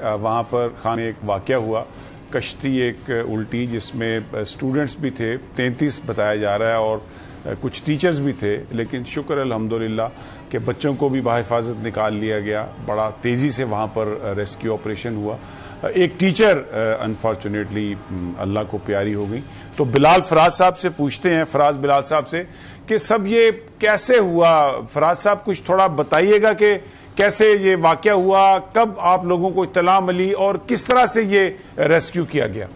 وہاں پر خانے ایک واقعہ ہوا، کشتی ایک الٹی جس میں اسٹوڈنٹس بھی تھے، 33 بتایا جا رہا ہے، اور کچھ ٹیچرز بھی تھے، لیکن شکر الحمدللہ کہ بچوں کو بھی بحفاظت نکال لیا گیا. بڑا تیزی سے وہاں پر ریسکیو آپریشن ہوا. ایک ٹیچر انفارچونیٹلی اللہ کو پیاری ہو گئی. تو بلال فراز صاحب سے پوچھتے ہیں، فراز بلال صاحب سے، کہ سب یہ کیسے ہوا؟ فراز صاحب کچھ تھوڑا بتائیے گا کہ کیسے یہ واقعہ ہوا، کب آپ لوگوں کو اطلاع ملی اور کس طرح سے یہ ریسکیو کیا گیا؟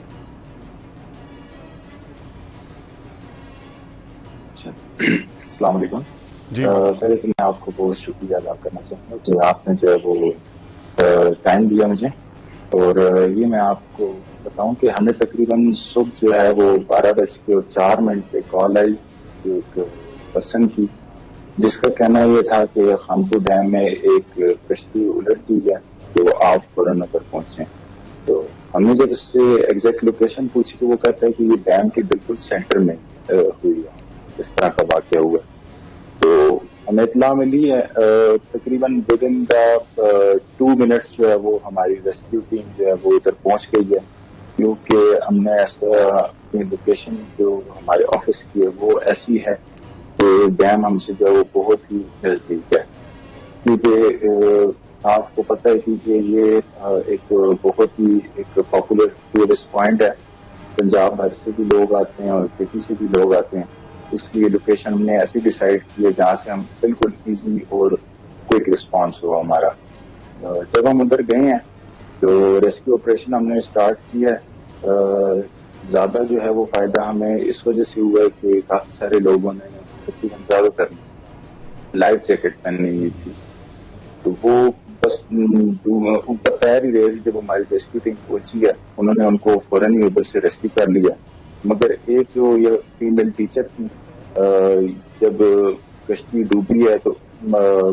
السلام علیکم. جی پہلے تو میں آپ کو بہت شکریہ ادا کرنا چاہوں گا کہ آپ نے جو ہے وہ ٹائم دیا مجھے، اور یہ میں آپ کو بتاؤں کہ ہمیں تقریباً صبح جو ہے وہ 12:04 پہ کال آئی ایک پرسن کی، جس کا کہنا یہ تھا کہ خانپور ڈیم میں ایک کشتی الٹ گئی ہے تو آپ فوراً پر پہنچے. تو ہم نے جب اس سے ایگزیکٹ لوکیشن پوچھی تو وہ کہتا ہے کہ یہ ڈیم کے بالکل سینٹر میں ہوئی ہے، اس طرح کا واقعہ ہوا. تو ہمیں اطلاع ملی ہے تقریباً ود ان 2 منٹس جو ہے وہ ہماری ریسکیو ٹیم جو ہے وہ ادھر پہنچ گئی ہے، کیونکہ ہم نے ایسا اپنی لوکیشن جو ہمارے آفس کی ہے وہ ایسی ہے کہ ڈیم ہم سے جو ہے وہ بہت ہی نزدیک ہے. کیونکہ آپ کو پتہ ہے کہ یہ ایک بہت ہی ایک پاپولر ٹورسٹ پوائنٹ ہے، پنجاب بھر سے بھی لوگ آتے ہیں اور کسی سے بھی لوگ آتے ہیں. اس لیے لوکیشن ہم نے ایسی ڈیسائیڈ کی ہے جہاں سے ہم بالکل ایزی اور کوئک رسپانس ہوا ہمارا. جب ہم ادھر گئے ہیں تو ریسکیو آپریشن ہم نے اسٹارٹ کیا ہے. زیادہ جو ہے وہ فائدہ ہمیں اس وجہ سے ہوا ہے کہ کافی سارے لوگوں نے تقریباً زیادہ تر لائف جیکٹ پہننی ہوئی تھی، تو وہ بس اوپر تیر ہی رہے تھے. جب ہماری ریسکیو ٹیم پہنچی ہے انہوں نے ان کو فوراً ہی ادھر سے ریسکیو کر لیا. مگر ایک جو یہ فیمل ٹیچر تھی، جب کشتی ڈوبی ہے تو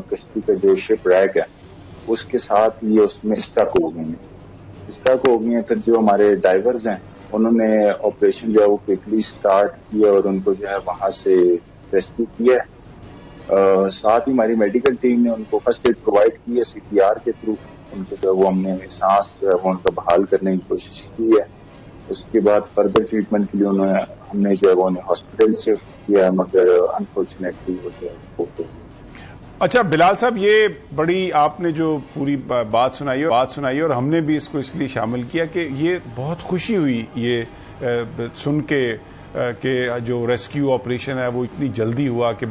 کشتی کا جو شپ ریک ہے اس کے ساتھ ہی اس میں اسٹک ہو گئی ہیں. پھر جو ہمارے ڈائیورز ہیں انہوں نے آپریشن جو ہے وہ کوئکلی اسٹارٹ کیا اور ان کو جو ہے وہاں سے ریسکیو کیا ہے. ساتھ ہی ہماری میڈیکل ٹیم نے ان کو فرسٹ ایڈ پرووائڈ کی ہے CPR کے تھرو. ان کو جو ہے وہ ہم نے سانس جو ہے وہ ان کا بحال کرنے کی کوشش کی ہے. اس کے بعد فردر ٹریٹمنٹ کے لیے ہم نے جو ہے وہ انہیں ہاسپٹل شفٹ کیا، مگر انفارچونیٹلی وہ جو ہے. اچھا بلال صاحب، یہ بڑی آپ نے جو پوری بات سنائی اور ہم نے بھی اس کو اس لیے شامل کیا کہ یہ بہت خوشی ہوئی یہ سن کے کہ جو ریسکیو آپریشن ہے وہ اتنی جلدی ہوا کہ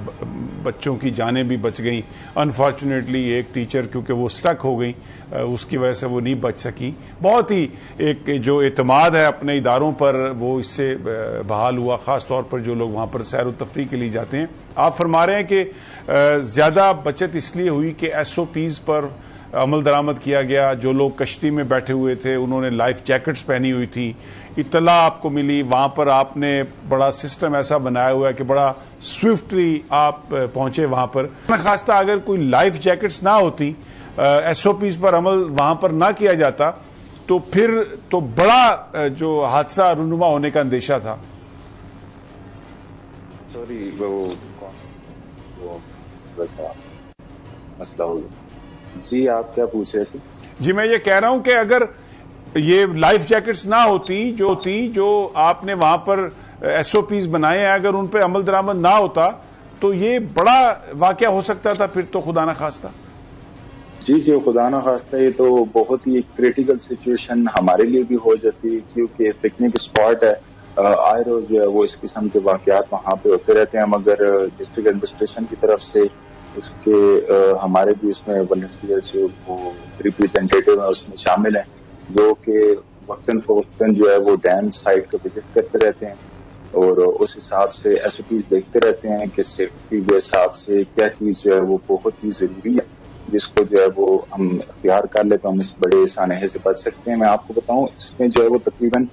بچوں کی جانیں بھی بچ گئیں. انفارچونیٹلی ایک ٹیچر کیونکہ وہ سٹک ہو گئی اس کی وجہ سے وہ نہیں بچ سکی. بہت ہی ایک جو اعتماد ہے اپنے اداروں پر وہ اس سے بحال ہوا، خاص طور پر جو لوگ وہاں پر سیر و تفریح کے لیے جاتے ہیں. آپ فرما رہے ہیں کہ زیادہ بچت اس لیے ہوئی کہ SOPs پر عمل درآمد کیا گیا. جو لوگ کشتی میں بیٹھے ہوئے تھے انہوں نے لائف جیکٹس پہنی ہوئی تھی. اطلاع آپ کو ملی، وہاں پر آپ نے بڑا سسٹم ایسا بنایا ہوا ہے کہ بڑا سوئفٹلی آپ پہنچے وہاں پر. خاصہ اگر کوئی لائف جیکٹس نہ ہوتی، SOPs پر عمل وہاں پر نہ کیا جاتا تو پھر تو بڑا جو حادثہ رونما ہونے کا اندیشہ تھا. سوری وہ مسئلہ ہو گیا. جی آپ کیا پوچھ رہے تھے؟ جی میں یہ کہہ رہا ہوں کہ اگر یہ لائف جیکٹس نہ ہوتی جو آپ نے وہاں پر SOPs بنائے ہیں، اگر ان پہ عمل درآمد نہ ہوتا تو یہ بڑا واقعہ ہو سکتا تھا پھر تو خدا نہ خواستہ. جی خدا نہ خواستہ یہ تو بہت ہی کریٹیکل سچویشن ہمارے لیے بھی ہو جاتی، کیونکہ پکنک اسپاٹ ہے. آئے روز جو ہے وہ اس قسم کے واقعات وہاں پہ ہوتے رہتے ہیں. مگر ڈسٹرکٹ ایڈمنسٹریشن کی طرف سے اس کے ہمارے بھی اس میں والنٹیئرز وہ ریپرزینٹیٹیو اس میں شامل ہیں جو کہ وقتاً فوقتاً جو ہے وہ ڈیم سائٹ کو وزٹ کرتے رہتے ہیں اور اس حساب سے SOPs دیکھتے رہتے ہیں کہ سیفٹی کے حساب سے کیا چیز جو ہے وہ بہت ہی ضروری ہے جس کو جو ہے وہ ہم اختیار کر لیں تو ہم اس بڑے سانحے سے بچ سکتے ہیں. میں آپ کو بتاؤں اس میں جو ہے وہ تقریباً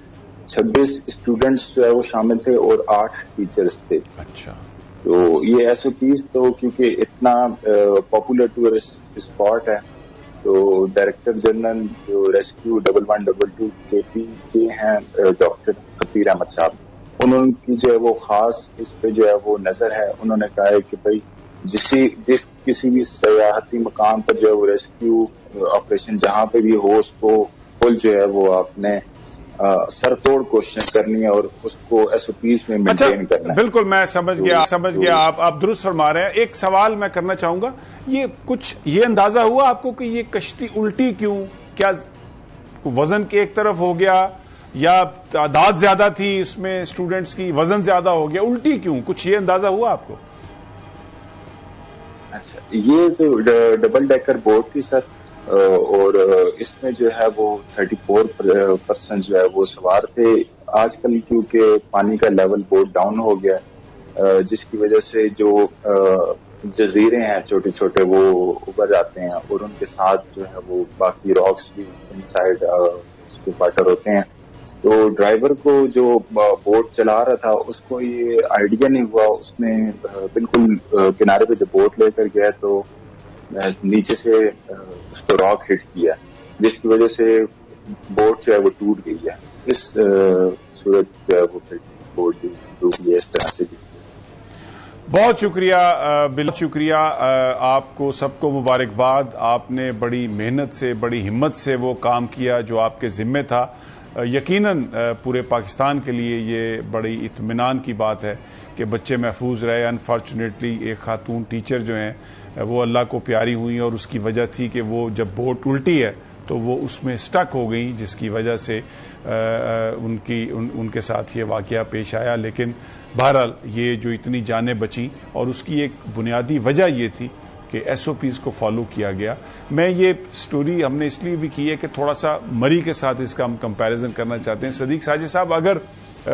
26 اسٹوڈنٹس جو ہے وہ شامل تھے اور 8 ٹیچرز تھے. اچھا. تو یہ SOPs تو کیونکہ اتنا پاپولر ٹورسٹ اسپاٹ ہے تو ڈائریکٹر جنرل جو ریسکیو 1122 KP کے ہیں ڈاکٹر خطیر احمد صاحب، انہوں کی جو ہے وہ خاص اس پہ جو ہے وہ نظر ہے. انہوں نے کہا ہے کہ بھائی جس کسی بھی سیاحتی مقام پر جو ہے وہ ریسکیو آپریشن جہاں پہ بھی ہو اس کو فل جو ہے وہ آپ نے سر توڑ کوشش کرنی ہے اور اس کو ایس او پیز میں مینٹین کرنا ہے. بالکل میں سمجھ گیا آپ درست فرما رہے ہیں. ایک سوال میں کرنا چاہوں گا, یہ اندازہ ہوا آپ کو کہ یہ کشتی الٹی کیوں؟ کیا وزن کی ایک طرف ہو گیا یا تعداد زیادہ تھی اس میں اسٹوڈنٹس کی, وزن زیادہ ہو گیا, الٹی کیوں؟ کچھ یہ اندازہ ہوا آپ کو؟ اچھا, یہ جو ڈبل ڈیکر بوٹ تھی سر, اور اس میں جو ہے وہ 34% جو ہے وہ سوار تھے. آج کل کیونکہ پانی کا لیول بہت ڈاؤن ہو گیا, جس کی وجہ سے جو جزیرے ہیں چھوٹے چھوٹے وہ ابھر جاتے ہیں اور ان کے ساتھ جو ہے وہ باقی راکس بھی ان سائڈ واٹر ہوتے ہیں. تو ڈرائیور کو جو بوٹ چلا رہا تھا اس کو یہ آئیڈیا نہیں ہوا, اس نے بالکل کنارے پہ جب بوٹ لے کر گیا تو نیچے سے اس کو راک ہٹ کیا, جس کی وجہ سے بوٹ جو ہے وہ ٹوٹ گئی ہے. اس صورت جو ہے وہ بوٹ ڈوب گیا اس طرح سے. بہت شکریہ, بہت شکریہ آپ کو, سب کو مبارکباد. آپ نے بڑی محنت سے, بڑی ہمت سے وہ کام کیا جو آپ کے ذمے تھا. یقیناً پورے پاکستان کے لیے یہ بڑی اطمینان کی بات ہے کہ بچے محفوظ رہے. انفارچونیٹلی ایک خاتون ٹیچر جو ہیں وہ اللہ کو پیاری ہوئی اور اس کی وجہ تھی کہ وہ جب بوٹ الٹی ہے تو وہ اس میں سٹک ہو گئی, جس کی وجہ سے ان کے ساتھ یہ واقعہ پیش آیا. لیکن بہرحال یہ جو اتنی جانیں بچیں اور اس کی ایک بنیادی وجہ یہ تھی کہ ایس او پیز کو فالو کیا گیا. میں یہ سٹوری ہم نے اس لیے بھی کی ہے کہ تھوڑا سا مری کے ساتھ اس کا ہم کمپیریزن کرنا چاہتے ہیں. صدیق ساجد صاحب, اگر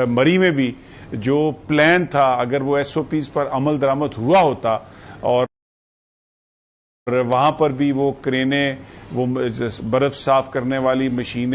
مری میں بھی جو پلان تھا اگر وہ ایس او پیز پر عمل درآمد ہوا ہوتا اور وہاں پر بھی وہ کرینے, وہ برف صاف کرنے والی مشینیں